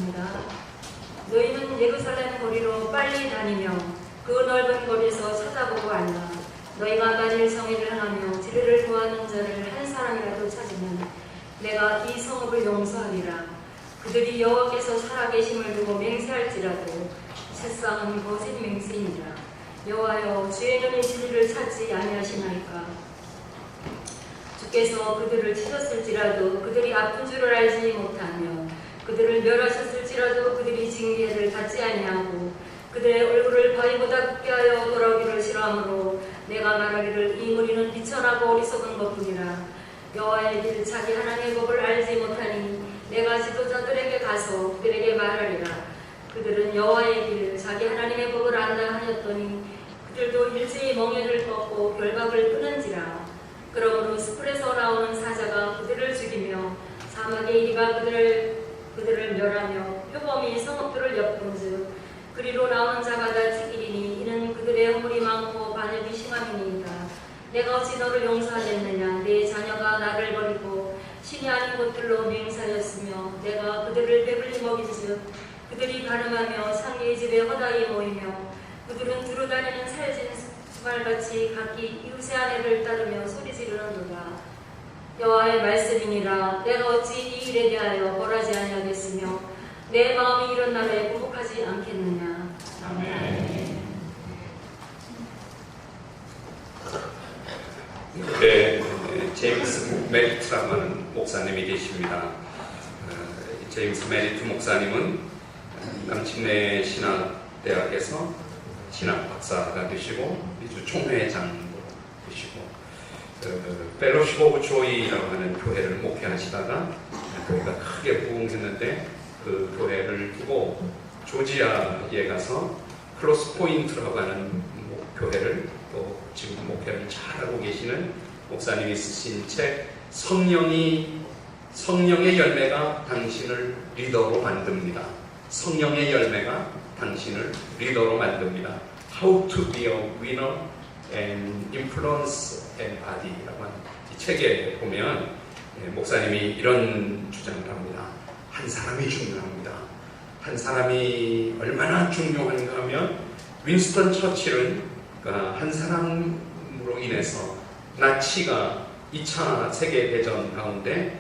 말씀이니라. 너희는 예루살렘 거리로 빨리 다니며 그 넓은 거리에서 찾아보고 알라. 너희가 만일 성의를 행하며 진리를 구하는 자를 한 사람이라도 찾으면 내가 이 성읍을 용서하리라. 그들이 여호와께서 살아계심을 두고 맹세할지라도 세상은 거짓 맹세이니라. 여호와여, 주의 눈이 진리를 찾지 아니하시나이까. 주께서 그들을 치셨을지라도 그들이 아픈 줄을 알지 못하며 그들을 멸하셨을지라도 그들이 징계를 받지 아니하고 그들의 얼굴을 바위보다 굽게 하여 돌아오기를 싫어하므로 내가 말하기를 이 무리는 비천하고 어리석은 것뿐이라. 여호와의 길 자기 하나님의 법을 알지 못하니 내가 지도자들에게 가서 그들에게 말하리라. 그들은 여호와의 길 자기 하나님의 법을 안다 하였더니 그들도 일제히 멍에를 뻗고 결박을 끊은지라. 그러므로 숲에서 나오는 사자가 그들을 죽이며 사막의 이리가 그들을 멸하며 표범이 성읍들을 엿본즉 그리로 나오는 자가 다 죽이리니 이는 그들의 허물이 많고 반역이 심함이니이다. 내가 어찌 너를 용서하겠느냐. 내 자녀가 나를 버리고 신이 아닌 곳들로 맹세하였으며 내가 그들을 배불리 먹인즉 그들이 가늠하며 상계의 집에 허다히 모이며 그들은 두루 다니는 살진 수발같이 각기 이웃의 아내를 따르며 소리 지르는도다. 여호와의 말씀이니라. 내가 어찌 이 일에 대하여 벌하지 아니하겠으며 내 마음이 이런 날에 굴복하지 않겠느냐. 아멘. 네, 제임스 메리트라고 하는 목사님이 계십니다. 제임스 메리트 목사님은 남침내 신학대학에서 신학 박사가 되시고 미주 총회장도 되시고 펠로십 오브 조이라고 하는 교회를 목회하시다가 교회가 크게 부흥했는데 그 교회를 두고 조지아에 가서 크로스 포인트라고 하는 교회를 또 지금 목회를 잘하고 계시는 목사님이 쓰신 책 성령의 열매가 당신을 리더로 만듭니다. 성령의 열매가 당신을 리더로 만듭니다. How to be a winner and influence anybody라고 하는 이 책에 보면 목사님이 이런 주장을 합니다. 한 사람이 중요합니다. 한 사람이 얼마나 중요한가 하면 윈스턴 처칠은 한 사람으로 인해서 나치가 2차 세계대전 가운데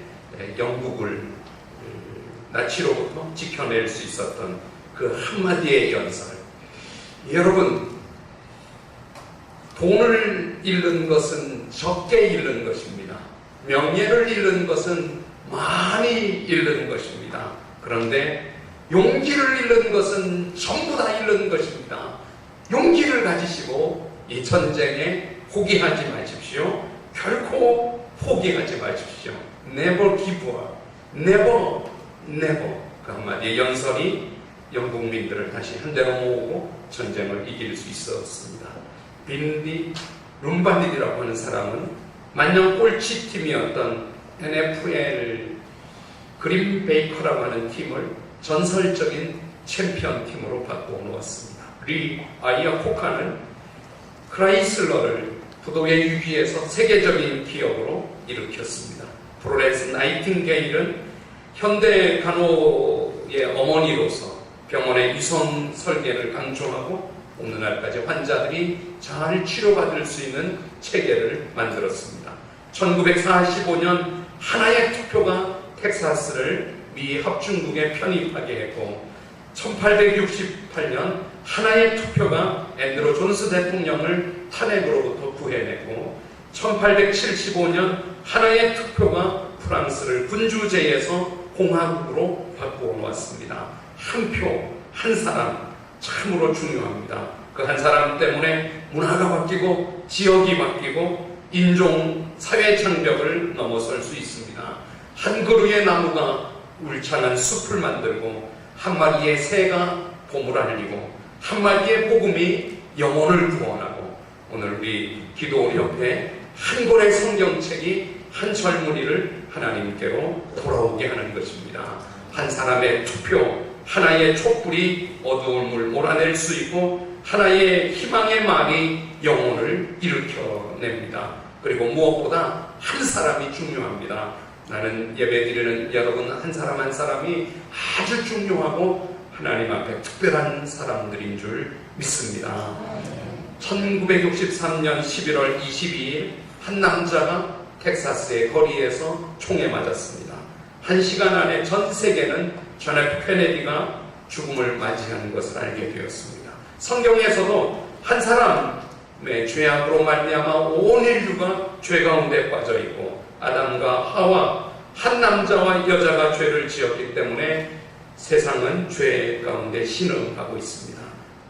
영국을 나치로부터 지켜낼 수 있었던 그 한마디의 연설. 여러분, 돈을 잃는 것은 적게 잃는 것입니다. 명예를 잃는 것은 많이 잃는 것입니다. 그런데 용기를 잃는 것은 전부 다 잃는 것입니다. 용기를 가지시고 이 전쟁에 포기하지 마십시오. 결코 포기하지 마십시오. Never give up. Never, never. 그 한마디의 연설이 영국민들을 다시 한데로 모으고 전쟁을 이길 수 있었습니다. 빈디 룸바디라고 하는 사람은 만년 꼴찌팀이었던 NFL 그린베이커라고 하는 팀을 전설적인 챔피언 팀으로 바꾸어 놓았습니다. 리 아이아코카는 크라이슬러를 부도의 위기에서 세계적인 기업으로 일으켰습니다. 플로렌스 나이팅게일은 현대 간호의 어머니로서 병원의 위성 설계를 강조하고 오늘날까지 환자들이 잘 치료받을 수 있는 체계를 만들었습니다. 1945년 하나의 투표가 텍사스를 미 합중국에 편입하게 했고 1868년 하나의 투표가 앤드루 존스 대통령을 탄핵으로부터 구해내고 1875년 하나의 투표가 프랑스를 군주제에서 공화국으로 바꾸어 놓았습니다. 한 표, 한 사람 참으로 중요합니다. 그 한 사람 때문에 문화가 바뀌고 지역이 바뀌고 인종, 사회 장벽을 넘어설 수 있습니다. 한 그루의 나무가 울창한 숲을 만들고 한 마리의 새가 봄을 알리고 한 마리의 복음이 영혼을 구원하고 오늘 우리 기도원 협회 한 권의 성경책이 한 젊은이를 하나님께로 돌아오게 하는 것입니다. 한 사람의 투표, 하나의 촛불이 어두움을 몰아낼 수 있고 하나의 희망의 말이 영혼을 일으켜냅니다. 그리고 무엇보다 한 사람이 중요합니다. 나는 예배드리는 여러분 한 사람 한 사람이 아주 중요하고 하나님 앞에 특별한 사람들인 줄 믿습니다. 1963년 11월 22일 한 남자가 텍사스의 거리에서 총에 맞았습니다. 1시간 안에 전 세계는 존 F 케네디가 죽음을 맞이하는 것을 알게 되었습니다. 성경에서도 한 사람의 죄악으로 말미암아 온 인류가 죄 가운데 빠져 있고 아담과 하와 한 남자와 여자가 죄를 지었기 때문에 세상은 죄 가운데 신음하고 있습니다.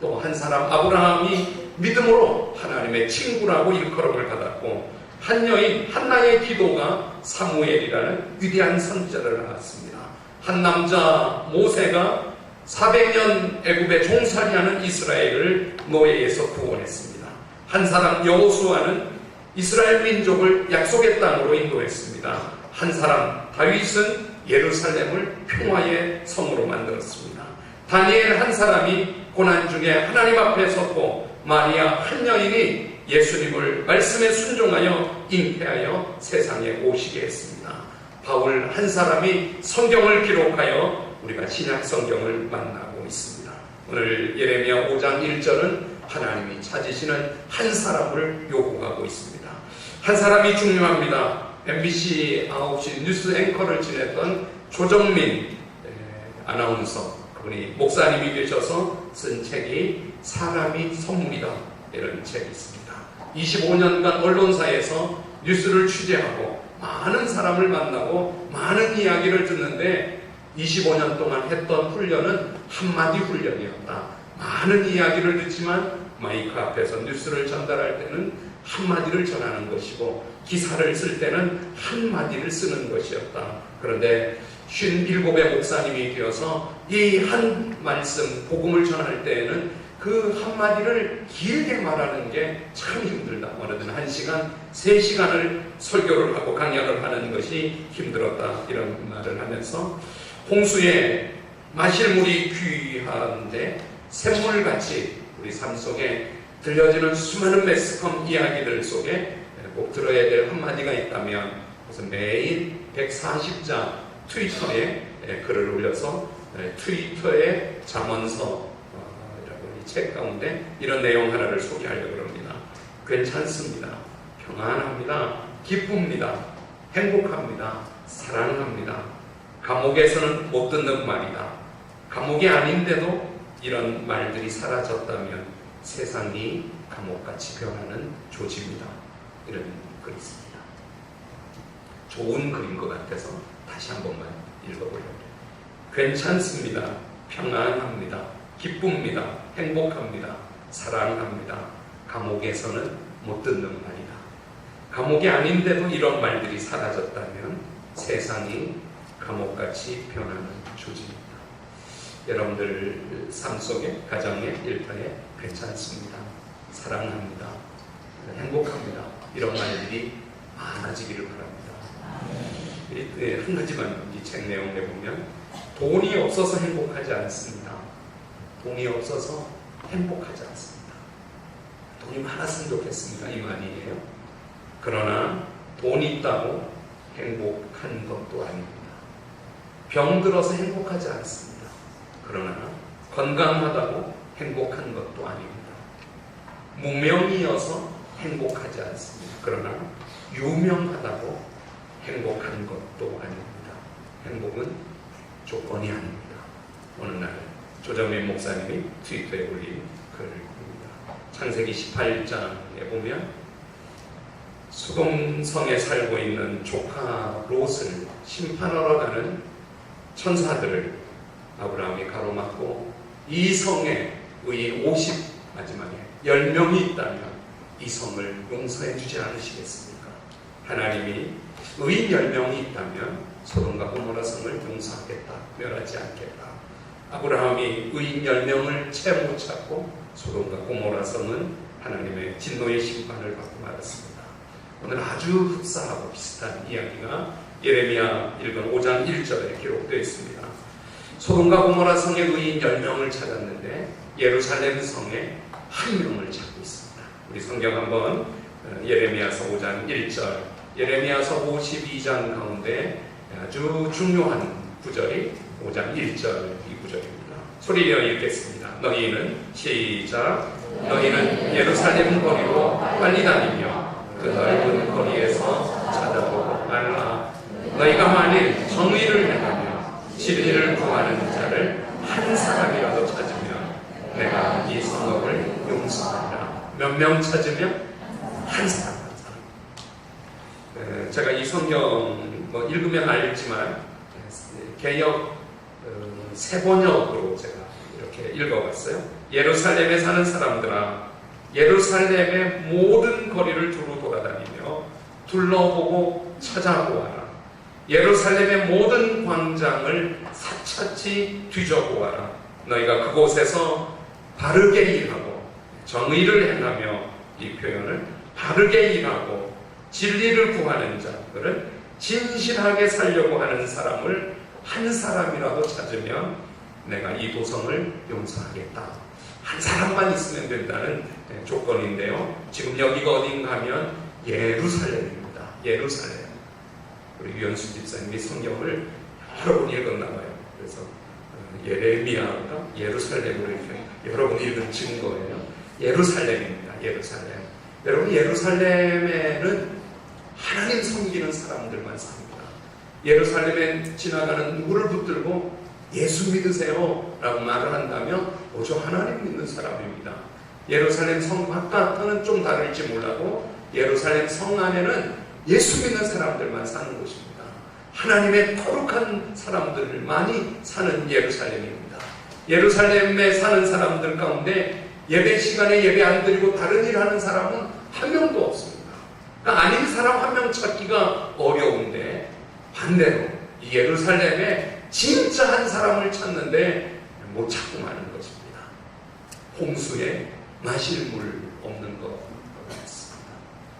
또 한 사람 아브라함이 믿음으로 하나님의 친구라고 일컬음을 받았고 한 여인 한나의 기도가 사무엘이라는 위대한 선지자를 낳았습니다. 한 남자 모세가 400년 애굽에 종살이하는 이스라엘을 노예에서 구원했습니다. 한 사람 여호수아는 이스라엘 민족을 약속의 땅으로 인도했습니다. 한 사람 다윗은 예루살렘을 평화의 성으로 만들었습니다. 다니엘 한 사람이 고난 중에 하나님 앞에 섰고 마리아 한 여인이 예수님을 말씀에 순종하여 잉태하여 세상에 오시게 했습니다. 바울 한 사람이 성경을 기록하여 우리가 신약 성경을 만나고 있습니다. 오늘 예레미야 5장 1절은 하나님이 찾으시는 한 사람을 요구하고 있습니다. 한 사람이 중요합니다. MBC 9시 뉴스 앵커를 지냈던 조정민 아나운서, 그분이 목사님이 되셔서 쓴 책이 사람이 선물이다, 이런 책이 있습니다. 25년간 언론사에서 뉴스를 취재하고 많은 사람을 만나고 많은 이야기를 듣는데 25년 동안 했던 훈련은 한마디 훈련이었다. 많은 이야기를 듣지만 마이크 앞에서 뉴스를 전달할 때는 한마디를 전하는 것이고 기사를 쓸 때는 한마디를 쓰는 것이었다. 그런데 57의 목사님이 되어서 이 한 말씀 복음을 전할 때에는 그 한마디를 길게 말하는 게 참 힘들다. 어느덧 1시간, 3시간을 설교를 하고 강연을 하는 것이 힘들었다. 이런 말을 하면서 홍수에 마실 물이 귀한데 샘물같이 우리 삶 속에 들려지는 수많은 매스컴 이야기들 속에 꼭 들어야 될 한마디가 있다면 그래서 매일 140자 트위터에 글을 올려서 트위터의 잠언서 책 가운데 이런 내용 하나를 소개하려고 합니다. 괜찮습니다. 평안합니다. 기쁩니다. 행복합니다. 사랑합니다. 감옥에서는 못 듣는 말이다. 감옥이 아닌데도 이런 말들이 사라졌다면 세상이 감옥같이 변하는 조짐이다. 이런 글이 있습니다. 좋은 글인 것 같아서 다시 한 번만 읽어보려고 해요. 괜찮습니다. 평안합니다. 기쁩니다. 행복합니다. 사랑합니다. 감옥에서는 못 듣는 말이다. 감옥이 아닌데도 이런 말들이 사라졌다면 세상이 감옥같이 변하는 조짐입니다. 여러분들 삶 속에, 가정에, 일터에 괜찮습니다. 사랑합니다. 행복합니다. 이런 말들이 많아지기를 바랍니다. 한 가지만 이 책 내용에 보면 돈이 없어서 행복하지 않습니다. 돈이 없어서 행복하지 않습니다. 돈이 많았으면 좋겠습니다. 이 말이에요. 그러나 돈이 있다고 행복한 것도 아닙니다. 병들어서 행복하지 않습니다. 그러나 건강하다고 행복한 것도 아닙니다. 무명이어서 행복하지 않습니다. 그러나 유명하다고 행복한 것도 아닙니다. 행복은 조건이 아닙니다. 어느 날 조정민 목사님이 트위터에 올린 글입니다. 창세기 18장에 보면 소돔성에 살고 있는 조카 롯을 심판하러 가는 천사들을 아브라함이 가로막고 이 성에 의 50 마지막에 10명이 있다면 이 성을 용서해 주지 않으시겠습니까? 하나님이 의인 10명이 있다면 소돔과 고모라 성을 용서하겠다, 멸하지 않겠다. 아브라함이 의인 10명을 채 못 찾고 소돔과 고모라 성은 하나님의 진노의 심판을 받고 말았습니다. 오늘 아주 흡사하고 비슷한 이야기가 예레미야 읽은 5장 1절에 기록되어 있습니다. 소돔과 고모라 성의 의인 10명을 찾았는데 예루살렘 성에 1명을 찾고 있습니다. 우리 성경 한번 예레미야서 5장 1절, 예레미야서 52장 가운데 아주 중요한 구절이 5장 1절 이 구절입니다. 소리내어 읽겠습니다. 너희는 시작. 너희는 예루살렘 거리로 빨리 다니며 그 넓은 거리에서 찾아보고 말라. 너희가 만일 정의를 행하며 진리를 구하는 자를 한 사람이라도 찾으면 내가 이 성읍을 용서하리라. 몇 명 찾으면 한 사람. 제가 이 성경 읽으면 알지만 개역 세번역으로 제가 이렇게 읽어봤어요. 예루살렘에 사는 사람들아, 예루살렘의 모든 거리를 두루 돌아다니며 둘러보고 찾아보아라. 예루살렘의 모든 광장을 사차치 뒤져보아라. 너희가 그곳에서 바르게 일하고 정의를 행하며, 이 표현을 바르게 일하고 진리를 구하는 자들은 진실하게 살려고 하는 사람을 한 사람이라도 찾으면 내가 이 도성을 용서하겠다. 한 사람만 있으면 된다는 조건인데요. 지금 여기가 어딘가 하면 예루살렘입니다. 예루살렘. 우리 유현수 집사님이 성경을 여러 번 읽었나 봐요. 그래서 예레미야가 예루살렘으로 이렇게 여러 번 읽은 증거예요. 예루살렘입니다. 예루살렘. 여러분, 예루살렘에는 하나님 섬기는 사람들만 삽니다. 예루살렘에 지나가는 누구를 붙들고 예수 믿으세요 라고 말을 한다면 오직 하나님 믿는 사람입니다. 예루살렘 성 바깥은 좀 다를지 몰라도 예루살렘 성 안에는 예수 믿는 사람들만 사는 곳입니다. 하나님의 거룩한 사람들만이 사는 예루살렘입니다. 예루살렘에 사는 사람들 가운데 예배 시간에 예배 안 드리고 다른 일 하는 사람은 한 명도 없습니다. 그러니까 아닌 사람 한 명 찾기가 어려운데, 반대로 이 예루살렘에 진짜 한 사람을 찾는데 못 찾고 마는 것입니다. 홍수에 마실 물 없는 것 같습니다.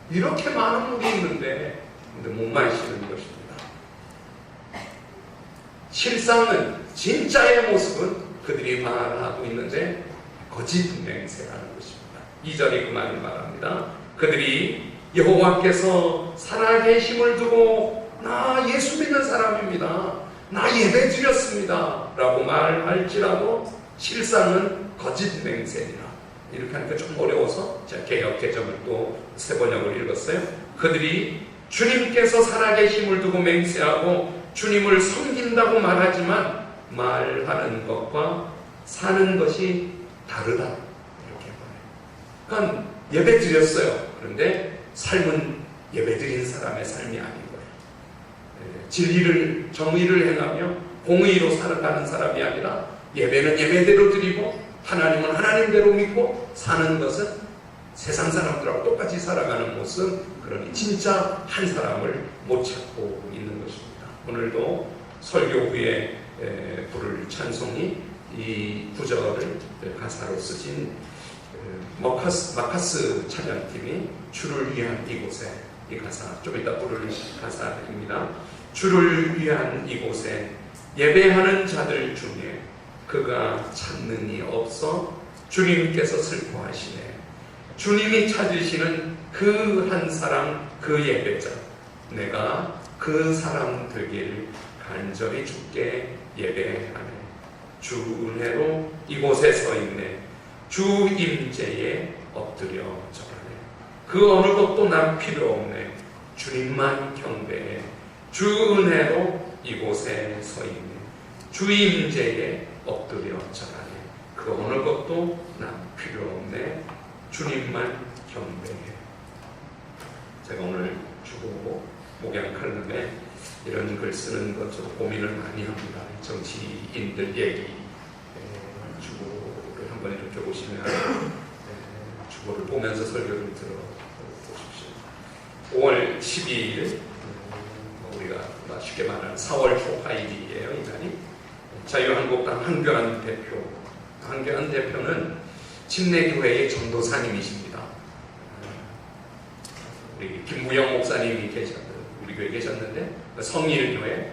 이렇게 많은 물이 있는데 못 마시는 것입니다. 실상은, 진짜의 모습은 그들이 말하고 있는데 거짓 맹세라는 것입니다. 2절이 그 말을 말합니다. 그들이 여호와께서 살아계심을 두고 나 예수 믿는 사람입니다, 나 예배 드렸습니다 라고 말할지라도 실상은 거짓 맹세니라. 이렇게 하니까 좀 어려워서 제가 개역 개정을 또 세 번역을 읽었어요. 그들이 주님께서 살아계심을 두고 맹세하고 주님을 섬긴다고 말하지만 말하는 것과 사는 것이 다르다, 이렇게 말해요. 그러니까 예배 드렸어요. 그런데 삶은 예배 드린 사람의 삶이 아닌 거예요. 진리를, 정의를 행하며 공의로 살아가는 사람이 아니라 예배는 예배대로 드리고 하나님은 하나님대로 믿고 사는 것은 세상 사람들하고 똑같이 살아가는 모습, 그러니 진짜 한 사람을 못 찾고 있는 것입니다. 오늘도 설교 후에 부를 찬송이 이 구절을 가사로 쓰신 마카스 찬양팀이 주를 위한 이곳에, 이 가사 좀 이따 부를 가사입니다. 주를 위한 이곳에 예배하는 자들 중에 그가 찾는 이 없어 주님께서 슬퍼하시네. 주님이 찾으시는 그 한 사람, 그 예배자, 내가 그 사람 되길 간절히 주께 예배하네. 주 은혜로 이곳에 서 있네. 주 임재에 엎드려 절하네. 그 어느 것도 난 필요 없네. 주님만 경배해. 주 은혜로 이곳에 서 있네. 주 임재에 엎드려 절하네. 그 어느 것도 난 필요 없네. 주님만 경배해. 제가 오늘 주보 목양 칼럼에 이런 글 쓰는 것 저도 고민을 많이 합니다. 정치인들 얘기 주보를 한번 이렇게 보시면 주보를 보면서 설교를 들어보십시오. 5월 12일 우리가 쉽게 말하는 4월 초파일이에요. 이날이 자유한국당 한교안 대표, 한교안 대표는 침례교회의 전도사님이십니다. 우리 김무영 목사님이 우리 교회에 계셨는데 성일교회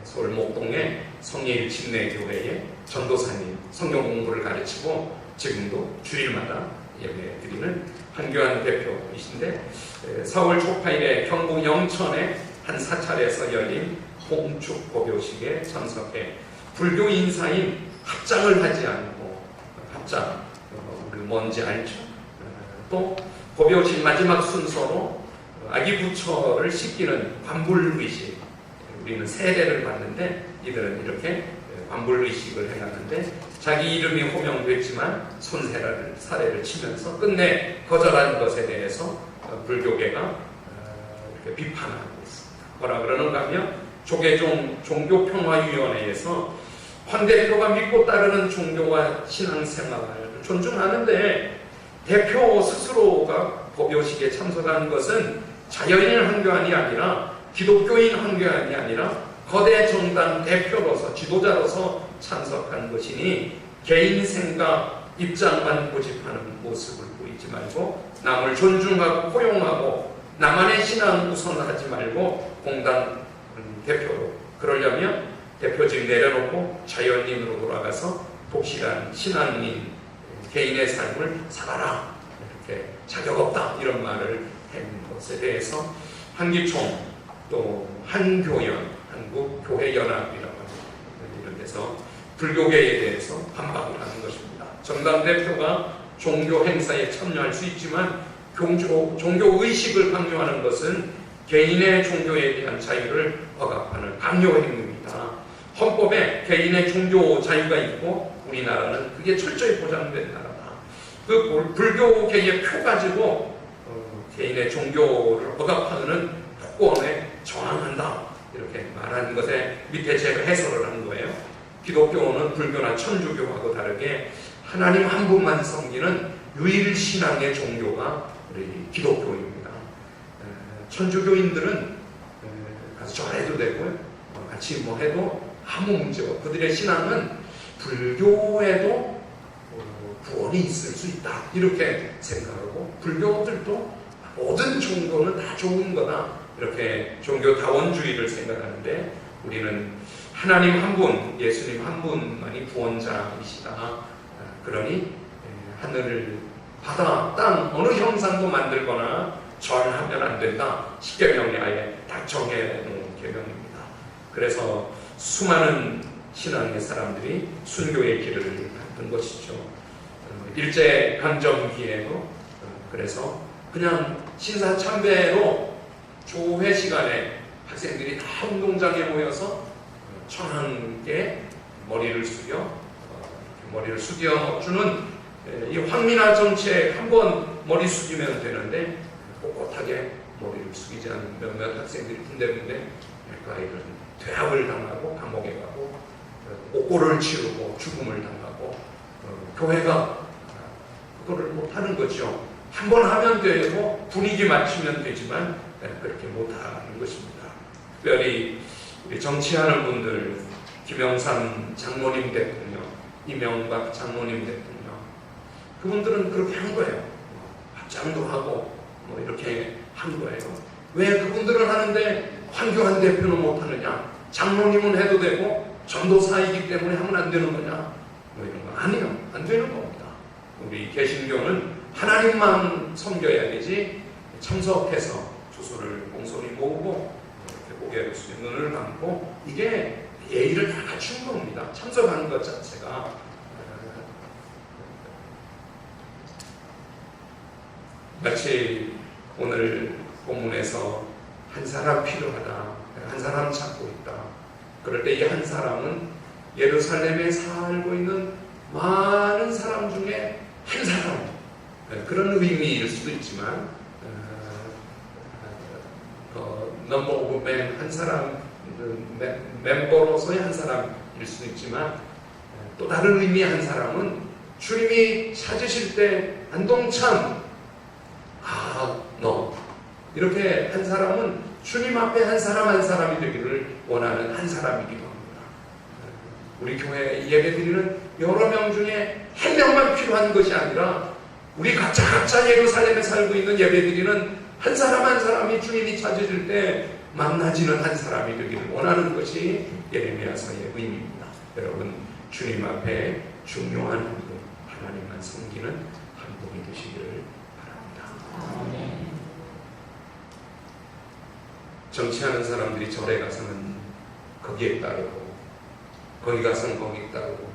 서울 목동의 성일 침례교회의 전도사님, 성경 공부를 가르치고 지금도 주일마다 예배드리는 한교안 대표이신데 4월 초파일에 경북 영천의 한 사찰에서 열린 통축 고교식에 참석해 불교 인사인 합장을 하지 않고 합장 뭔지 알죠? 또 고교식 마지막 순서로 아기 부처를 씻기는 관불의식, 우리는 세례를 받는데 이들은 이렇게 관불의식을 해놨는데 자기 이름이 호명됐지만 손사래를 치면서 끝내 거절한 것에 대해서 불교계가 이렇게 비판하고 있습니다. 뭐라 그러는가 하면 조계종 종교평화위원회에서 황 대표가 믿고 따르는 종교와 신앙생활을 존중하는데 대표 스스로가 고교식에 참석한 것은 자연인 황교안이 아니라 기독교인 황교안이 아니라 거대 정당 대표로서 지도자로서 참석한 것이니 개인 생각 입장만 고집하는 모습을 보이지 말고 남을 존중하고 포용하고 나만의 신앙 우선하지 말고 공당 대표로 그러려면 대표직 내려놓고 자연인으로 돌아가서 독실한 신앙인 개인의 삶을 살아라, 이렇게 자격 없다 이런 말을 한 것에 대해서 한기총 또 한교연 한국교회연합이라고 하는 이런 데서 불교계에 대해서 반박을 하는 것입니다. 정당 대표가 종교 행사에 참여할 수 있지만 종교 의식을 강요하는 것은 개인의 종교에 대한 자유를 억압하는 강요 행위입니다. 헌법에 개인의 종교 자유가 있고 우리나라는 그게 철저히 보장된 나라다. 그 불교계의 표 가지고 개인의 종교를 억압하는 폭언에 저항한다, 이렇게 말하는 것에 밑에 제가 해설을 한 거예요. 기독교는 불교나 천주교하고 다르게 하나님 한 분만 섬기는 유일신앙의 종교가 우리 기독교입니다. 천주교인들은 가서 절해도 되고요, 같이 뭐 해도 아무 문제 없고 그들의 신앙은 불교에도 구원이 있을 수 있다, 이렇게 생각하고 불교들도 모든 종교는 다 좋은 거다, 이렇게 종교다원주의를 생각하는데 우리는 하나님 한 분, 예수님 한 분만이 구원자이시다. 그러니 하늘, 바다, 땅 어느 형상도 만들거나 절하면 안 된다. 십계명에 아예 딱 정해놓은 계명입니다. 그래서 수많은 신앙의 사람들이 순교의 길을 갔던 것이죠. 일제강점기에도 그래서 그냥 신사참배로 조회 시간에 학생들이 다 운동장에 모여서 천황께 머리를 숙여주는 이 황민화 정책 한번 머리 숙이면 되는데 꼿꼿하게 머리를 숙이지 않는 몇몇 학생들이 군데군데 그 아이들은 퇴학을 당하고 감옥에 가고 옥고를 치르고 죽음을 당하고 교회가 그거를 못하는 거죠. 한 번 하면 되고 분위기 맞추면 되지만 그렇게 못하는 것입니다. 특별히 우리 정치하는 분들, 김영삼 장로님 대통령, 이명박 장로님 대통령, 그분들은 그렇게 한 거예요. 합장도 하고 뭐 이렇게 한 거예요. 왜 그분들은 하는데 황교안 대표는 못하느냐? 장로님은 해도 되고 전도사이기 때문에 하면 안 되는 거냐? 뭐 이런 거 아니에요. 안 되는 겁니다. 우리 개신교는 하나님만 섬겨야 되지 참석해서 주소를 공손히 모으고 이렇게 고개를 숙여 눈을 감고 이게 예의를 다 갖춘 겁니다. 참석하는 것 자체가. 마치 오늘 본문에서 한 사람 필요하다, 한 사람 찾고 있다. 그럴 때 이 한 사람은 예루살렘에 살고 있는 많은 사람 중에 한 사람, 그런 의미일 수도 있지만 넘버 오브 맨, 한 사람, 멤버로서의 한 사람일 수도 있지만 또 다른 의미의 한 사람은 주님이 찾으실 때 안동참, 너, 이렇게 한 사람은 주님 앞에 한 사람 한 사람이 되기를 원하는 한 사람이기도 합니다. 우리 교회 예배드리는 여러 명 중에 한 명만 필요한 것이 아니라 우리 각자 예루살렘에 살고 있는 예배드리는 한 사람 한 사람이 주님이 찾으실 때 만나지는 한 사람이 되기를 원하는 것이 예레미야서의 의미입니다. 여러분, 주님 앞에 중요한 한 분, 하나님만 섬기는 한 분이 되시기를 바랍니다. 정치하는 사람들이 절에 가서는 거기에 따르고 거기 가서는 거기에 따르고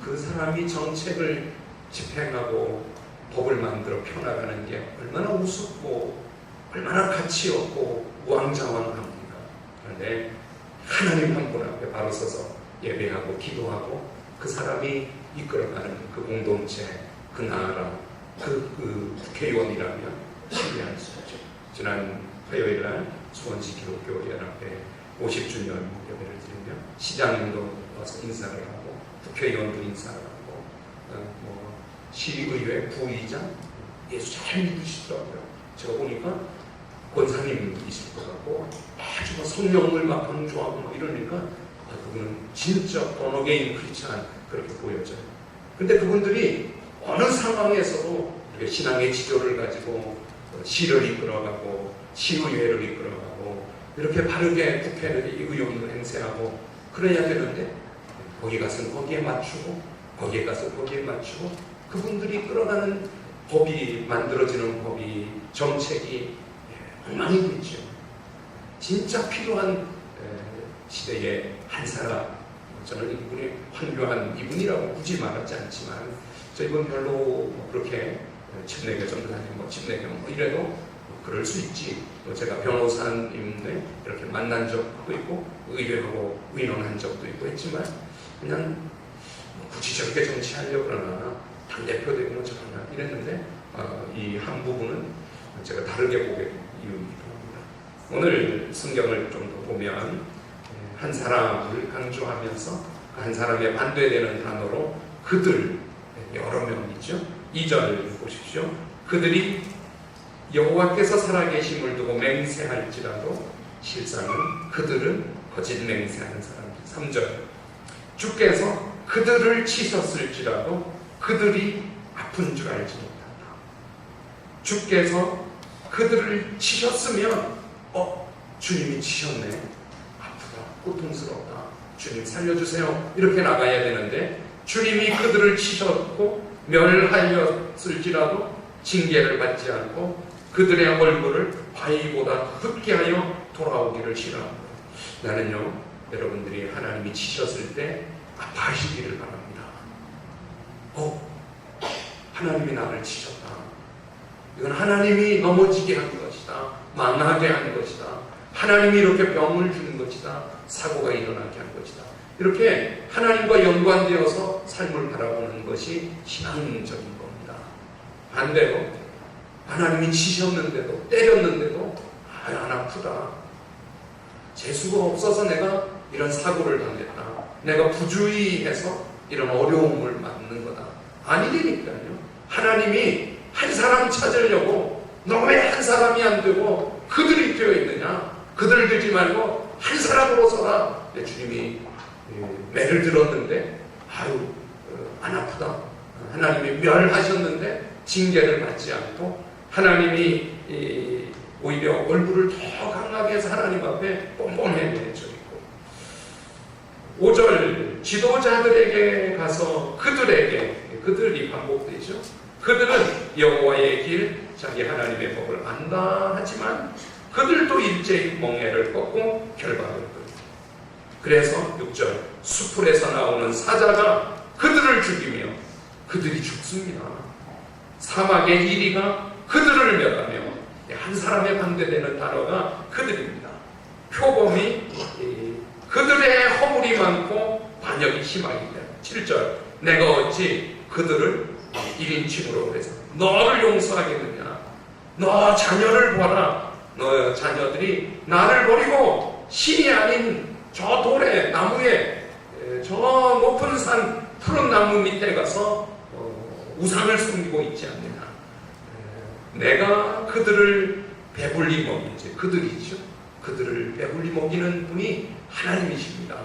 그 사람이 정책을 집행하고 법을 만들어 펴나가는 게 얼마나 우습고 얼마나 가치 없고 우왕좌왕합니까? 그런데 하나님 한 분 앞에 바로 서서 예배하고 기도하고 그 사람이 이끌어가는 그 공동체, 그 나라, 그 국회의원이라면 신뢰할 수 있죠. 지난 화요일날 수원시 기독교연합회 50주년 예배를 드리며 시장님도 와서 인사를 하고 국회의원도 인사를 하고 시의회 부의장 예수 잘 믿으시더라고요. 제가 보니까 권사님이실 것 같고 아주 성령을 막 강조하고 이러니까 그분은 진짜 번어게인 크리스찬 그렇게 보여져요. 근데 그분들이 어느 상황에서도 이렇게 신앙의 지조를 가지고 시를 이끌어가고 시의회를 이끌어가고 이렇게 바르게 국회를 의용도 행세하고 그래야 되는데 거기 가서는 거기에 맞추고 거기에 가서 거기에 맞추고 그분들이 끌어가는 법이 만들어지는 법이 정책이 엉망이고 있죠. 진짜 필요한 시대의 한 사람, 저는 이분이 황교안 이분이라고 굳이 말하지 않지만 저 이분 별로 그렇게 집내교 전도사님 집내교 이래도 그럴 수 있지. 제가 변호사님들 이렇게 만난 적도 있고 의뢰하고 의논한 적도 있고 했지만 그냥 굳이 저렇게 정치하려고 그러나 당대표 되고 저러나 이랬는데 이 한 부분은 제가 다르게 보게 된 이유이기도 합니다. 오늘 성경을 좀 더 보면 한 사람을 강조하면서 한 사람에 반대되는 단어로 그들 여러 명이죠. 2절 보십시오. 그들이 여호와께서 살아계심을 두고 맹세할지라도 실상은 그들은 거짓 맹세하는 사람들. 3절 주께서 그들을 치셨을지라도 그들이 아픈 줄 알지 못한다. 주께서 그들을 치셨으면 주님이 치셨네. 아프다. 고통스럽다. 주님 살려주세요. 이렇게 나가야 되는데 주님이 그들을 치셨고 멸하였을지라도 징계를 받지 않고 그들의 얼굴을 바위보다 붓게 하여 돌아오기를 싫어합니다. 나는요, 여러분들이 하나님이 치셨을 때 아파하시기를 바랍니다. 하나님이 나를 치셨다. 이건 하나님이 넘어지게 한 것이다. 망하게 한 것이다. 하나님이 이렇게 병을 주는 것이다. 사고가 일어나게 한 것이다. 이렇게 하나님과 연관되어서 삶을 바라보는 것이 신앙적인 겁니다. 반대로 하나님이 치셨는데도 때렸는데도 안 아프다. 재수가 없어서 내가 이런 사고를 당했다. 내가 부주의해서 이런 어려움을 맞는 거다. 아니니까요. 하나님이 한 사람 찾으려고 너 왜 한 사람이 안 되고 그들이 되어 있느냐. 그들 되지 말고 한 사람으로 서라. 주님이 매를 들었는데 안 아프다. 하나님이 멸하셨는데 징계를 받지 않고 하나님이 오히려 얼굴을 더 강하게 해서 하나님 앞에 뻔뻔해 내쳐 있고 5절 지도자들에게 가서 그들이 반복되죠. 그들은 여호와의 길 자기 하나님의 법을 안다 하지만 그들도 일제히 멍에를 꺾고 결박을 끊고 그래서 6절 수풀에서 나오는 사자가 그들을 죽이며 그들이 죽습니다. 사막의 이리가 그들을 멸하며 한 사람에 반대되는 단어가 그들입니다. 표범이 그들의 허물이 많고 반역이 심하기 때문에 7절 내가 어찌 그들을 1인칭으로 해서 너를 용서하겠느냐. 너 자녀를 보라. 너 자녀들이 나를 버리고 신이 아닌 저 돌에 나무에 저 높은 산 푸른 나무 밑에 가서 우상을 섬기고 있지 않느냐. 내가 그들을 배불리 먹이지. 그들이죠. 그들을 배불리 먹이는 분이 하나님이십니다.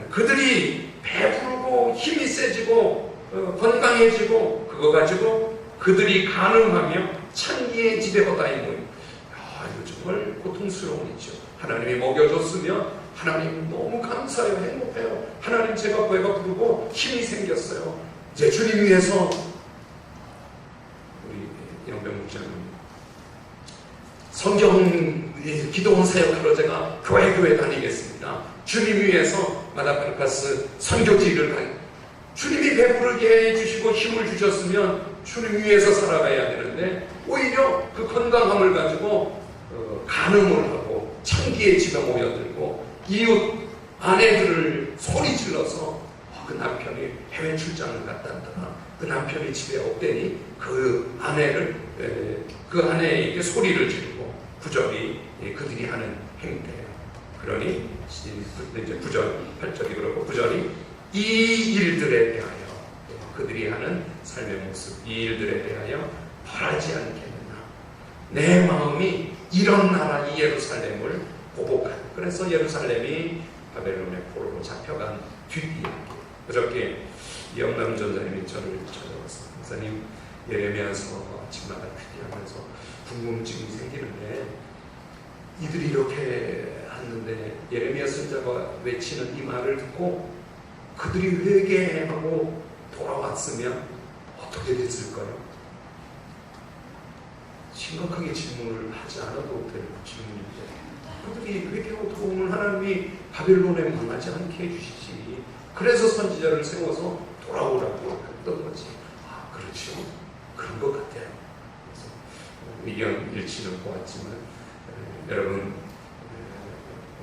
그들이 배부르고 힘이 세지고 건강해지고 그거 가지고 그들이 간음하며 창기에 지배하다이 모임. 이거 정말 고통스러운 일이죠. 하나님이 먹여줬으면 하나님 너무 감사해요. 행복해요. 하나님 제가 배가 부르고 힘이 생겼어요. 이제 주님 위해서 우리 영병 목사님 성경 기도원 사역하러 제가 교회 다니겠습니다. 주님 위해서 마다파르카스 선교지를 가요. 주님이 배부르게 해주시고 힘을 주셨으면 주님 위해서 살아가야 되는데 오히려 그 건강함을 가지고 간음을 하고 창기에 집에 모여들고 이웃 아내들을 소리 질러서 그 남편이 해외 출장을 갔다더라. 그 남편이 집에 없대니 그 아내에게 소리를 지르고 부적이 그들이 하는 행태예요. 그러니 이제 부절 8절이 그러고 부절이 이 일들에 대하여 그들이 하는 삶의 모습 이 일들에 대하여 벌하지 않겠느냐. 내 마음이 이런 나라 이 예루살렘을 보복하는. 그래서 예루살렘이 바벨론의 포로로 잡혀간 뒷이야기. 그저께 이영남 전사님이 저를 찾아왔어요. 목사님 예레미야서 아침마다 특이하면서 궁금증이 생기는데 이들이 이렇게 하는데 예레미야 선자가 외치는 이 말을 듣고 그들이 회개하고 돌아왔으면 어떻게 됐을까요? 심각하게 질문을 하지 않아도 될 질문인데 그들이 회개하고 돌아오면 하나님이 바벨론에 망하지 않게 해주시지. 그래서 선지자를 세워서 돌아오라고 했던 거지. 아, 그렇죠. 그런 것 같아요. 그래서 의견 일치는 보았지만 여러분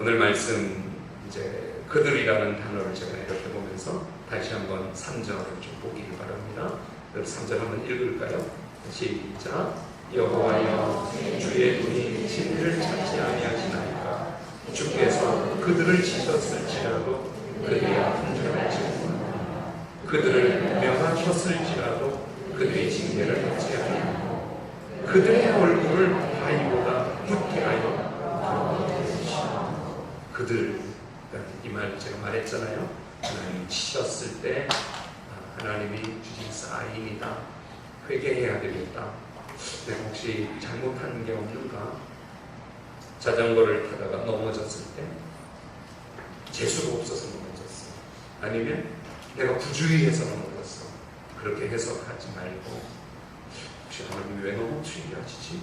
오늘 말씀 이제 그들이라는 단어를 제가 이렇게 보면서 다시 한번 3절을 좀 보기를 바랍니다. 3절 한번 읽을까요? 시작. 여호와여 주의 눈이 진리를 찾지 아니하시나이까. 주께서 그들을 치셨을지라도 그들이 아픈 줄을 알지만 그들을 명하셨을지라도 그들이 징계를 받지 아니하고 그들의 얼굴을 바위보다 붓게 하여 그들 이 말 제가 말했잖아요. 하나님이 치셨을 때 하나님이 주신 사인이다. 회개해야 되겠다. 내가 혹시 잘못한 게 없는가? 자전거를 타다가 넘어졌을 때 재수가 없어서 넘어졌어. 아니면 내가 부주의해서 넘어졌어. 그렇게 해석하지 말고 혹시 하나님이 왜 넘어지지?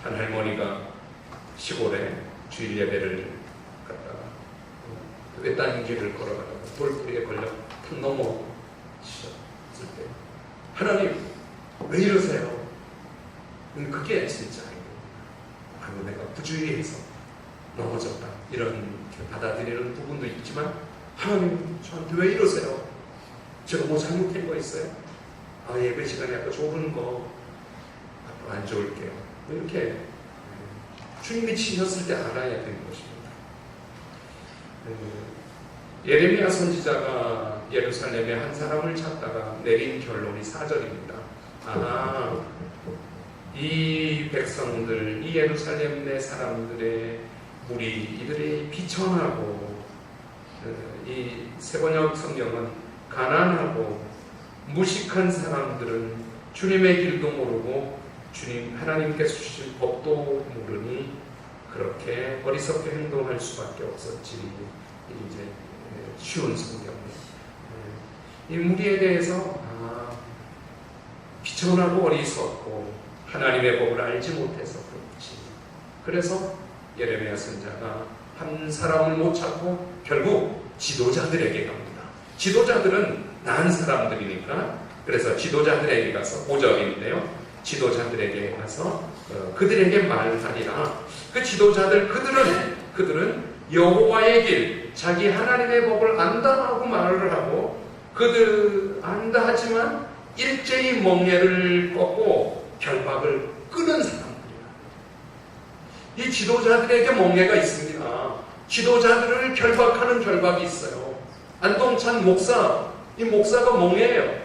한 할머니가 시골에 주일 예배를 갔다가 외딴 길을 걸어가다가 돌뿌리에 걸려 탁 넘어지셨을 때 하나님 왜 이러세요? 그게 진짜 아이고 내가 부주의해서 넘어졌다 이런 받아들이는 부분도 있지만 하나님 저한테 왜 이러세요? 제가 뭐 잘못한 거 있어요? 아 예배 시간에 아까 좋은 거 앞으로 안 좋을게요. 이렇게 주님이 치셨을 때 알아야 되는 것입니다. 예레미야 선지자가 예루살렘에 한 사람을 찾다가 내린 결론이 4절입니다. 이 백성들, 이 예루살렘 내 사람들의 무리, 이들이 비천하고 이 세번역 성경은 가난하고 무식한 사람들은 주님의 길도 모르고 주님 하나님께서 주신 법도 모르니 그렇게 어리석게 행동할 수밖에 없었지. 이제 쉬운 성경에 이 무리에 대해서 비천하고 어리석고 하나님의 법을 알지 못해서 그렇지. 그래서 예레미야 선자가 한 사람을 못 찾고 결국 지도자들에게 갑니다. 지도자들은 나은 사람들이니까 그래서 지도자들에게 가서 5절인데요. 지도자들에게 가서 그들에게 말하리라. 그 지도자들 그들은 여호와의 길 자기 하나님의 법을 안다라고 말을 하고 그들 안다 하지만 일제히 멍에를 꺾고 결박을 끄는 사람들이야. 이 지도자들에게 멍에가 있습니다. 지도자들을 결박하는 결박이 있어요. 안동찬 목사, 이 목사가 멍에예요.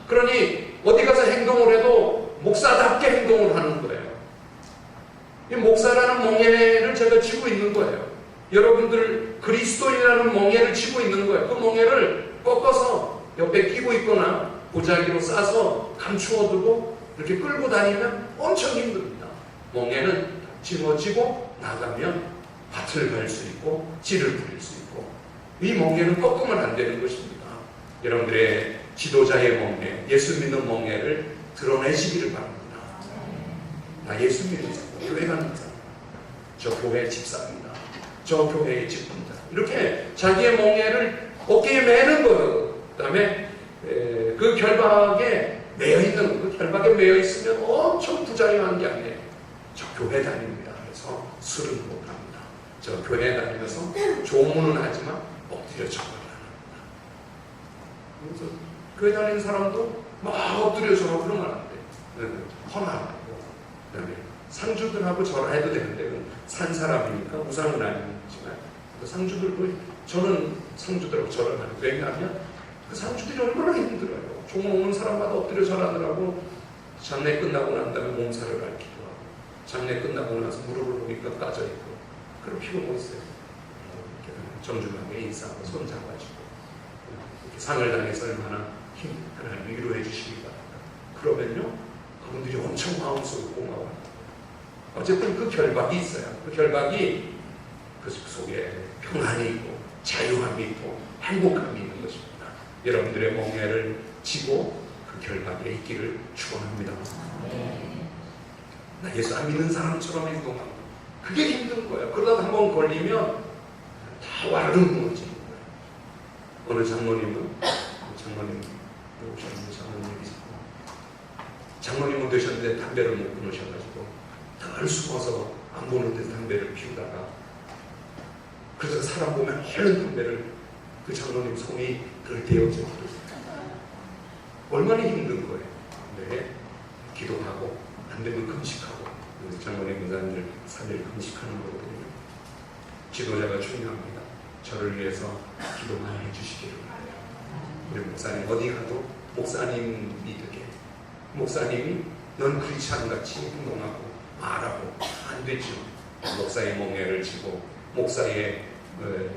그러니 어디 가서 행동을 해도 목사답게 행동을 하는 거예요. 이 목사라는 멍에를 제가 쥐고 있는 거예요. 여러분들 그리스도인이라는 멍에를 쥐고 있는 거예요. 그 멍에를 꺾어서 옆에 끼고 있거나 보자기로 싸서 감추어두고 이렇게 끌고 다니면 엄청 힘듭니다. 멍에는 짊어지고 나가면 밭을 갈 수 있고 씨를 뿌릴 수 있고 이 멍에는 꺾으면 안 되는 것입니다. 여러분들의 지도자의 멍에, 예수 믿는 멍에를 드러내시기를 바랍니다. 나 예수 믿는 사람, 교회 가는 사람 저 교회 집사입니다. 저 교회의 직분자. 이렇게 자기의 멍에를 어깨에 매는 거예요. 그 다음에 그 결박에 매여 있는, 그 결박에 매여 있으면 엄청 부자유한 게 아니에요. 저 교회 다닙니다. 그래서 술은 못 합니다. 저 교회 다니면서 조문은 하지만 엎드려 절을 안 합니다. 그래서 교회 다니는 사람도 막 엎드려 절하고 그러면 안 돼요. 헌화하고, 그 다음에 상주들하고 절해도 되는데, 산 사람이니까 우상은 아니지만, 상주들도, 저는 상주들하고 절을 안 해요. 왜냐하면 그 상주들이 얼마나 힘들어요. 종을 오는 사람마다 엎드려 절하느라고 장례 끝나고 난 다음에 몸살을 앓기도 하고, 장례 끝나고 나서 무릎을 보니까 까져있고, 그럼 피곤 있어요. 정중하게 인사하고 손잡아주고, 이렇게 상을 당해서 얼마나 하나님 위로해 주시기 바랍니다. 그러면요, 그분들이 엄청 마음속으로 고마워요. 어쨌든 그 결박이 있어요. 그 결박이 그 속에 평안이 있고 자유함이 있고 행복함이 있는 것입니다. 여러분들의 멍에를 지고 그 결박에 있기를 축원합니다. 나 예수 안 믿는 사람처럼 행동하고, 그게 힘든 거예요. 그러다 한번 걸리면 다 와르르 무너지는 거예요. 어느 장로님은, 장로님 장로님은 되셨는데 담배를 못 끊으셔가지고 늘 숨어서 안 보는 데 담배를 피우다가, 그래서 사람 보면 얼른 담배를, 그 장로님 손이 늘 데워져 버렸어요. 얼마나 힘든 거예요. 근데 기도하고 안 되면 금식하고, 장로님 문사님들 3일 금식하는 거거든요. 지도자가 중요합니다. 저를 위해서 기도만 해주시기를 바라요. 우리 목사님 어디 가도 목사님 믿게, 목사님이 넌 크리스찬같이 행동하고 말하고 안 되죠. 목사의 멍에를 지고 목사의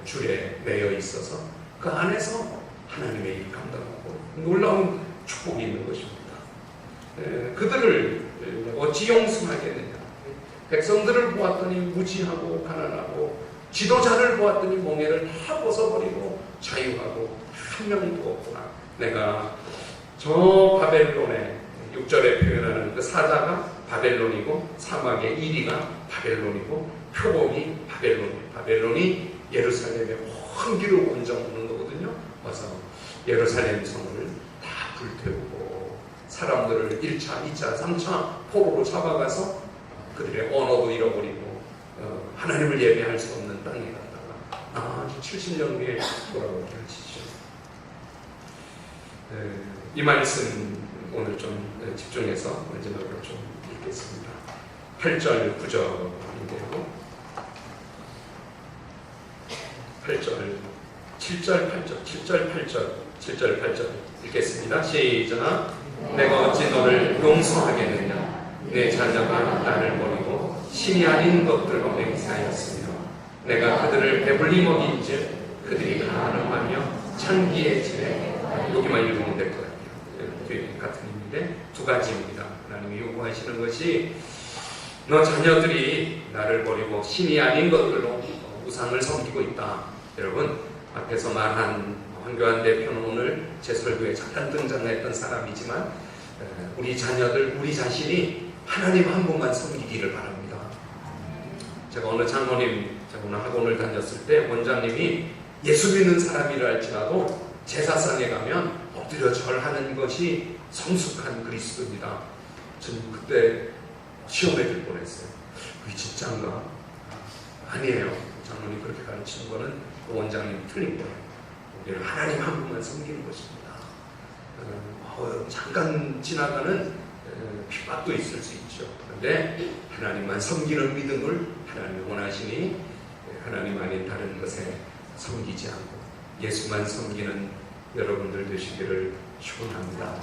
줄에 매여 있어서 그 안에서 하나님의 일 감당하고 놀라운 축복이 있는 것입니다. 그들을 어찌 용서하겠느냐. 백성들을 보았더니 무지하고 가난하고, 지도자를 보았더니 멍에를 다 벗어버리고 자유하고 한 명도 없구나. 내가 저 바벨론에 6절에 표현하는 그 사자가 바벨론이고, 사막의 이리가 바벨론이고, 표범이 바벨론이에요. 바벨론이 예루살렘의 먼 길을 원정 오는 거거든요. 와서 예루살렘 성을 다 불태우고 사람들을 1차, 2차, 3차 포로로 잡아가서 그들의 언어도 잃어버리고 하나님을 예배할 수 없는 땅에 갔다가 아주 70년 후에 돌아오게 하시죠. 이 말씀 오늘 좀 집중해서 마지막으로 좀 읽겠습니다. 8절, 9절인데요. 8절, 7절, 8절, 7절, 8절, 7절, 8절 읽겠습니다. 시작. 내가 어찌 너를 용서하겠느냐. 내 자녀가 나를 버리고 신이 아닌 것들로 맹세하였으며, 내가 그들을 배불리 먹인즉 그들이 가늠하며 창기해지네. 여기만 읽으면 될 것 같아요. 같은 의미인데 두 가지입니다. 하나님이 요구하시는 것이, 너 자녀들이 나를 버리고 신이 아닌 것들로 우상을 섬기고 있다. 여러분, 앞에서 말한 황교안 대표는 오늘 제 설교에 잠깐 등장했던 사람이지만, 우리 자녀들, 우리 자신이 하나님 한 분만 섬기기를 바랍니다. 제가 어느 장로님, 제가 오늘 학원을 다녔을 때 원장님이 예수 믿는 사람이라 할지라도 제사상에 가면 엎드려 절하는 것이 성숙한 그리스도입니다. 저는 그때 시험에 들 뻔했어요. 그게 진짜인가? 아니에요. 장로님 그렇게 가르치는 거는 그 원장님 틀린 거예요. 우리는 하나님 한 분만 섬기는 것입니다. 잠깐 지나가는 핍박도 있을 수 있죠. 그런데 하나님만 섬기는 믿음을 하나님이 원하시니, 하나님 아닌 다른 것에 섬기지 않고 예수만 섬기는 여러분들 되시기를 축원합니다.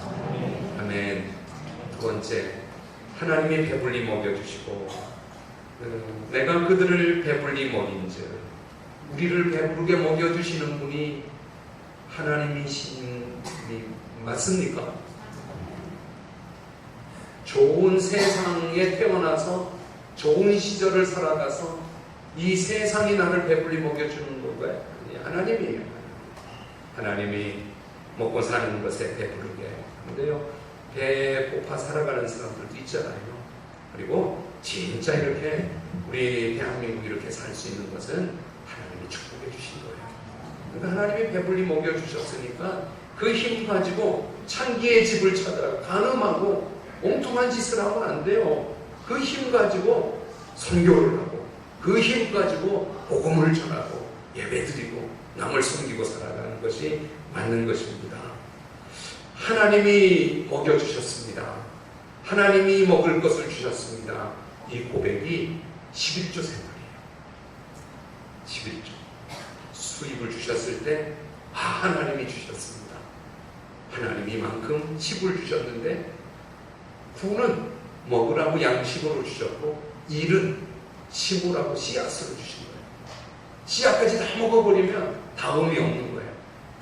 아멘. 두 번째, 하나님이 배불리 먹여주시고, 내가 그들을 배불리 먹인즉, 우리를 배부르게 먹여주시는 분이 하나님이신 분이 맞습니까? 좋은 세상에 태어나서 좋은 시절을 살아가서 이 세상이 나를 배불리 먹여주는 건가요? 하나님이에요. 하나님이 먹고 사는 것에 배부르게 하는데요. 배 고파 살아가는 사람들도 있잖아요. 그리고 진짜 이렇게 우리 대한민국 이렇게 살 수 있는 것은 하나님이 축복해 주신 거예요. 그러니까 하나님이 배불리 먹여주셨으니까 그 힘 가지고 창기의 집을 찾아라. 간음하고 엉뚱한 짓을 하면 안 돼요. 그 힘 가지고 선교를 하고 그 힘 가지고 복음을 전하고 예배드리고 남을 섬기고 살아가는 것이 맞는 것입니다. 하나님이 먹여주셨습니다. 하나님이 먹을 것을 주셨습니다. 이 고백이 11조 생활이에요. 11조. 수입을 주셨을 때 하나님이 주셨습니다. 하나님이 이만큼 10을 주셨는데 구는 먹으라고 양식으로 주셨고 일은 심으라고 씨앗으로 주신 거예요. 씨앗까지 다 먹어버리면 다음이 없는 거예요.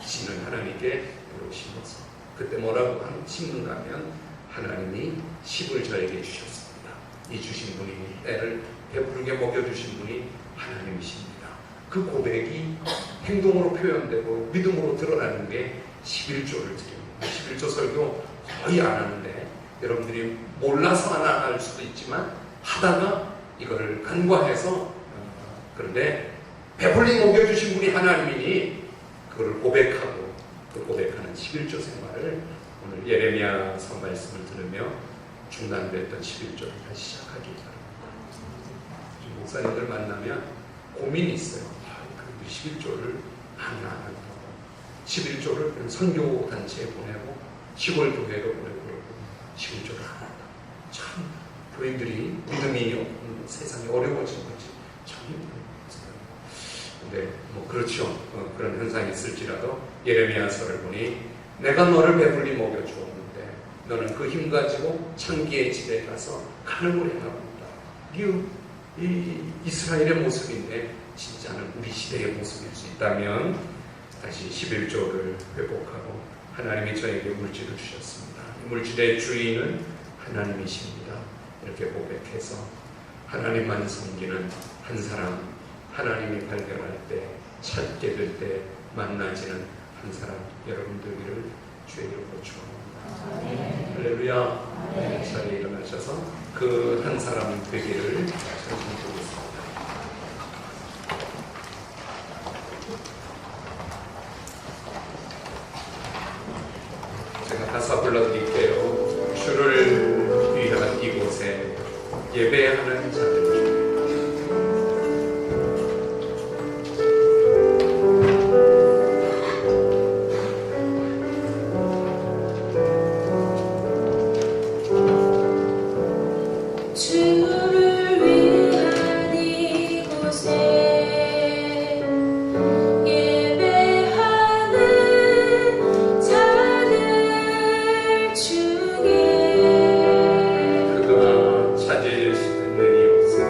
씨는 하나님께 심어서 그때 뭐라고 심는가 하면 하나님이 10을 저에게 주셨습니다. 이 주신 분이 때를 배부르게 먹여주신 분이 하나님이십니다. 그 고백이 행동으로 표현되고 믿음으로 드러나는 게 11조를 드립니다. 11조 설교 거의 안 하는데 여러분들이 몰라서 안 할 수도 있지만 하다가 이거를 간과해서 그런데 배불리 먹여주신 분이 하나님이니 그걸 고백하고 그 고백하는 11조 생활을 오늘 예레미야서 말씀을 들으며 중단됐던 11조를 다시 시작하기 바랍니다. 목사님들 만나면 고민이 있어요. 그 11조를 많이 안 한다고. 11조를 그냥 선교단체에 보내고 시골 교회로 보내고 그러고 11조를 안 한다. 참 교인들이 믿음이 세상이 어려워진 거지. 참 힘들어요. 근데 뭐 그렇죠. 그런 현상이 있을지라도 예레미야서를 보니 내가 너를 배불리 먹여주었는데 너는 그 힘 가지고 창기의 집에 가서 간음을 행합니다. 이 이스라엘의 모습인데 진짜는 우리 시대의 모습일 수 있다면 다시 11조를 회복하고 하나님이 저에게 물질을 주셨습니다. 이 물질의 주인은 하나님이십니다. 이렇게 고백해서 하나님만 섬기는 한 사람, 하나님이 발견할 때, 찾게 될 때 만나지는 한 사람 여러분들을 주의 이름으로 축원합니다. 할렐루야. 자리에 일어나셔서 그 한 사람 되기를 축원드리겠습니다. 제가 가사 불러드릴게요. 주를 위한 이곳에 예배하는 자들 중에 찾을 수 있는 이곳에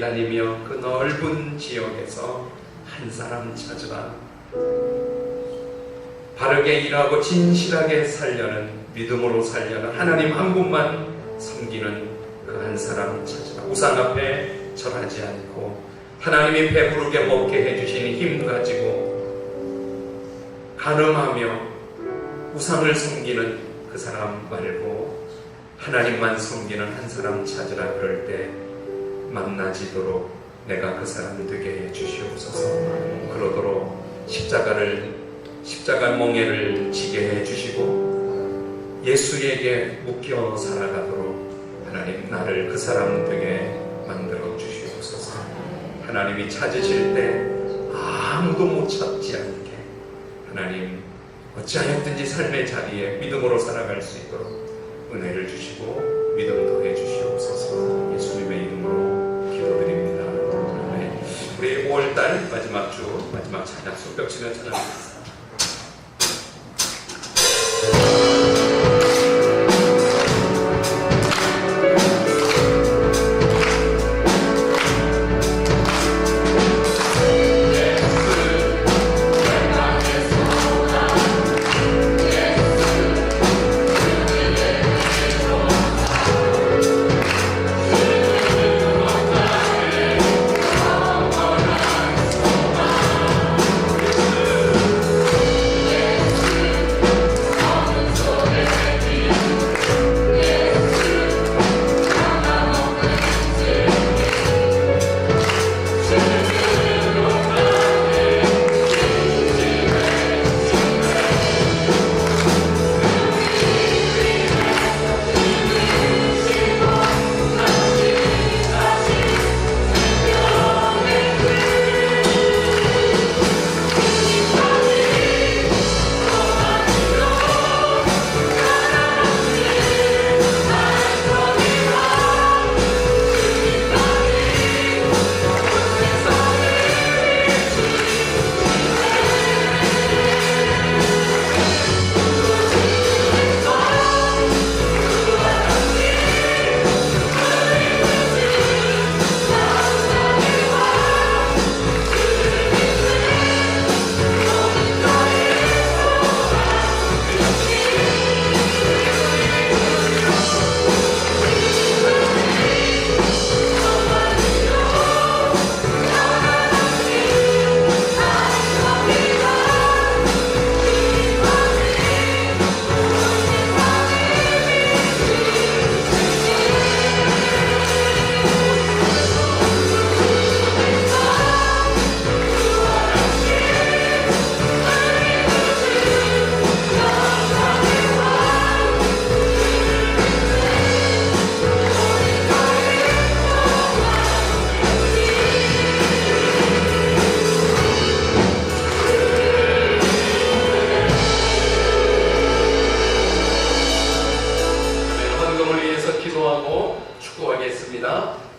다니며 그 넓은 지역에서 한 사람 찾으라. 바르게 일하고 진실하게 살려는, 믿음으로 살려는, 하나님 한 분만 섬기는 그 한 사람 찾으라. 우상 앞에 절하지 않고 하나님이 배부르게 먹게 해주신 힘 가지고 간음하며 우상을 섬기는 그 사람 말고 하나님만 섬기는 한 사람 찾으라. 그럴 때 만나지도록 내가 그 사람 되게 해주시옵소서. 그러도록 십자가 멍에를 지게 해주시고 예수에게 묶여 살아가도록 하나님 나를 그 사람 되게 만들어 주시옵소서. 하나님이 찾으실 때 아무도 못 찾지 않게 하나님 어찌하였든지 삶의 자리에 믿음으로 살아갈 수 있도록 은혜를 주시고 믿음 더해 주시옵소서. 예수님의 이름으로 기도드립니다. 아멘. 우리 5월달 마지막 주 마지막 찬양 손뼉 치며 찬양합니다.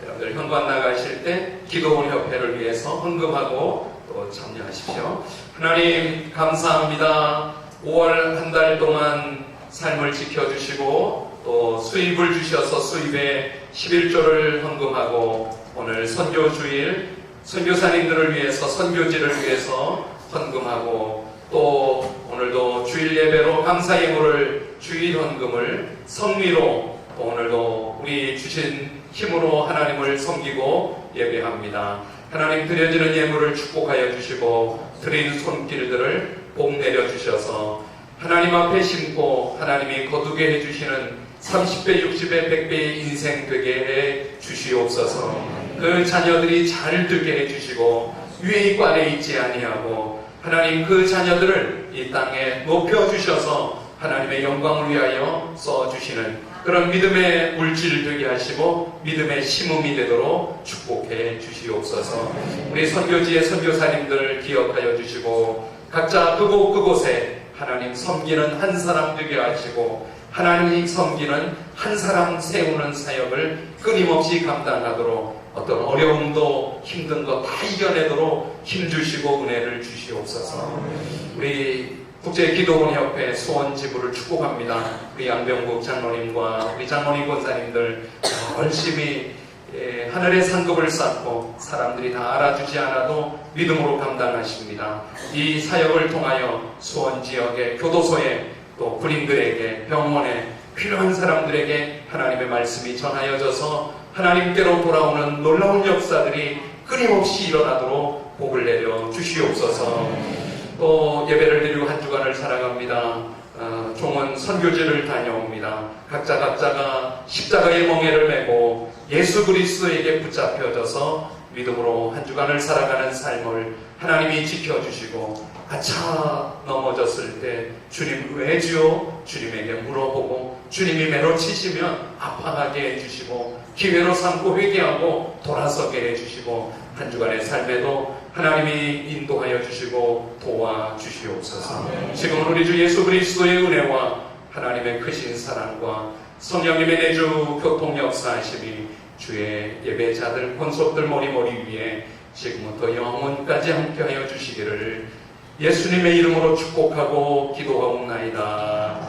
여러분들 현관 나가실 때 기도원 협회를 위해서 헌금하고 또 참여하십시오. 하나님 감사합니다. 5월 한 달 동안 삶을 지켜주시고 또 수입을 주셔서 수입에 11조를 헌금하고 오늘 선교주일 선교사님들을 위해서 선교지를 위해서 헌금하고 또 오늘도 주일 예배로 감사 예물을 주일 헌금을 성미로 또 오늘도 우리 주신 힘으로 하나님을 섬기고 예배합니다. 하나님 드려지는 예물을 축복하여 주시고 드린 손길들을 복 내려 주셔서 하나님 앞에 심고 하나님이 거두게 해주시는 30배, 60배, 100배의 인생 되게 해 주시옵소서. 그 자녀들이 잘 되게 해주시고 유해관에 있지 아니하고 하나님 그 자녀들을 이 땅에 높여주셔서 하나님의 영광을 위하여 써주시는 그런 믿음의 물질 되게 하시고 믿음의 심음이 되도록 축복해 주시옵소서. 우리 선교지의 선교사님들 기억하여 주시고 각자 그곳에 하나님 섬기는 한 사람 되게 하시고 하나님 섬기는 한 사람 세우는 사역을 끊임없이 감당하도록 어떤 어려움도 힘든 거 다 이겨내도록 힘주시고 은혜를 주시옵소서. 우리 국제기도원협회 수원지부를 축복합니다. 우리 양병국 장로님과 우리 장로님 권사님들 열심히 하늘의 상급을 쌓고 사람들이 다 알아주지 않아도 믿음으로 감당하십니다. 이 사역을 통하여 수원 지역의 교도소에 또 군인들에게 병원에 필요한 사람들에게 하나님의 말씀이 전하여져서 하나님께로 돌아오는 놀라운 역사들이 끊임없이 일어나도록 복을 내려 주시옵소서. 또 예배를 드리고 한 주간을 살아갑니다. 종은 선교지를 다녀옵니다. 각자가 십자가의 멍에를 메고 예수 그리스도에게 붙잡혀져서 믿음으로 한 주간을 살아가는 삶을 하나님이 지켜주시고 아차 넘어졌을 때 주님 왜지요? 주님에게 물어보고 주님이 매로 치시면 아파하게 해주시고 기회로 삼고 회개하고 돌아서게 해주시고 한 주간의 삶에도 하나님이 인도하여 주시고 도와주시옵소서. 지금은 우리 주 예수 그리스도의 은혜와 하나님의 크신 사랑과 성령님의 내주 교통 역사하심이 주의 예배자들 권속들 머리머리 위에 지금부터 영원까지 함께하여 주시기를 예수님의 이름으로 축복하고 기도하옵나이다.